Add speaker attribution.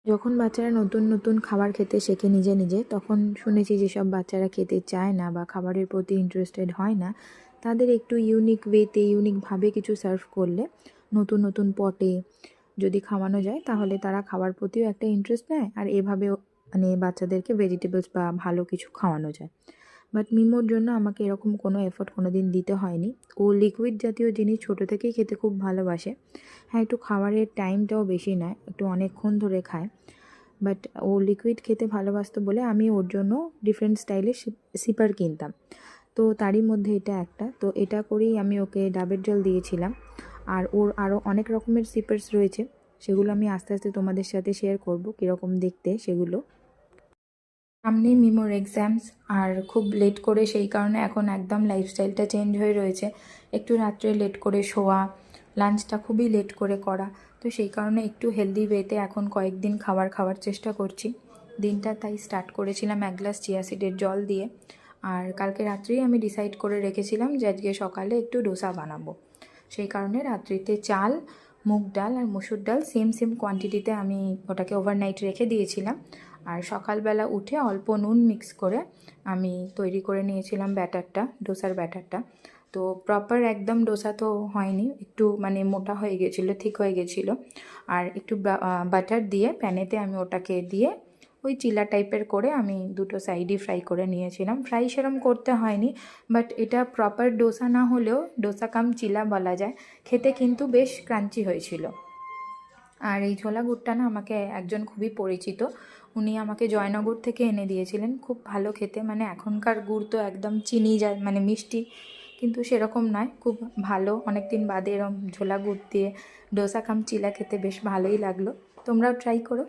Speaker 1: যখন বাচ্চারা নতুন নতুন খাবার খেতে শেখে নিজে নিজে, তখন শুনেছি যেসব বাচ্চারা খেতে চায় না বা খাবারের প্রতি ইন্টারেস্টেড হয় না, তাদের একটু ইউনিক ওয়েতে ইউনিকভাবে কিছু সার্ভ করলে, নতুন নতুন পটে যদি খাওয়ানো যায়, তাহলে তারা খাবার প্রতিও একটা ইন্টারেস্ট নেয়। আর এভাবেও মানে বাচ্চাদেরকে ভেজিটেবলস বা ভালো কিছু খাওয়ানো যায়। বাট মিমোর জন্য আমাকে এরকম কোনো এফোর্ট কোনো দিন দিতে হয়নি। ও লিকুইড জাতীয় জিনিস ছোটো থেকেই খেতে খুব ভালোবাসে। হ্যাঁ, একটু খাবারের টাইমটাও বেশি নেয়, একটু অনেকক্ষণ ধরে খায়। বাট ও লিকুইড খেতে ভালোবাসতো বলে আমি ওর জন্য ডিফারেন্ট স্টাইলের সিপার কিনতাম। তো তারই মধ্যে এটা একটা, তো এটা করেই আমি ওকে ডাবের জল দিয়েছিলাম। আর ওর আরও অনেক রকমের সিপার্স রয়েছে, সেগুলো আমি আস্তে আস্তে তোমাদের সাথে শেয়ার করব কীরকম দেখতে সেগুলো। সামনেই মিমোর এক্সামস, আর খুব লেট করে, সেই কারণে এখন একদম লাইফস্টাইলটা চেঞ্জ হয়ে রয়েছে। একটু রাত্রে লেট করে শোয়া, লাঞ্চটা খুবই লেট করে করা। তো সেই কারণে একটু হেলদি ওয়েতে এখন কয়েকদিন খাওয়ার চেষ্টা করছি। দিনটা তাই স্টার্ট করেছিলাম 1 গ্লাস চিয়া সিডের জল দিয়ে। আর কালকে রাত্রেই আমি ডিসাইড করে রেখেছিলাম যে আজকে সকালে একটু ডোসা বানাবো। সেই কারণে রাত্রিতে চাল, মুগ ডাল আর মসুর ডাল সেম সেম কোয়ান্টিটিতে আমি ওটাকে ওভারনাইট রেখে দিয়েছিলাম। আর সকালবেলা উঠে অল্প নুন মিক্স করে আমি তৈরি করে নিয়েছিলাম ব্যাটারটা, ডোসার ব্যাটারটা। তো প্রপার একদম ডোসা তো হয়নি, একটু মানে মোটা হয়ে গেছিলো, ঠিক হয়ে গেছিলো। আর একটু বাটার দিয়ে প্যানেতে আমি ওটাকে দিয়ে ওই চিলা টাইপের করে আমি দুটো সাইডই ফ্রাই করে নিয়েছিলাম। ফ্রাই সেরম করতে হয়নি, বাট এটা প্রপার ডোসা না হলেও ডোসা কাম চিলা বলা যায়। খেতে কিন্তু বেশ ক্রাঞ্চি হয়েছিল। আর এই ছোলা গুড়টা না আমাকে একজন খুবই পরিচিত, উনি আমাকে জয়নগর থেকে এনে দিয়েছিলেন। খুব ভালো খেতে, মানে এখনকার গুড় তো একদম চিনি যায়, মানে মিষ্টি, কিন্তু সেরকম নয়, খুব ভালো। অনেক দিন বাদে এরকম ছোলা গুড় দিয়ে ডোসা কাম চিলা খেতে বেশ ভালোই লাগলো। তোমরাও ট্রাই করো।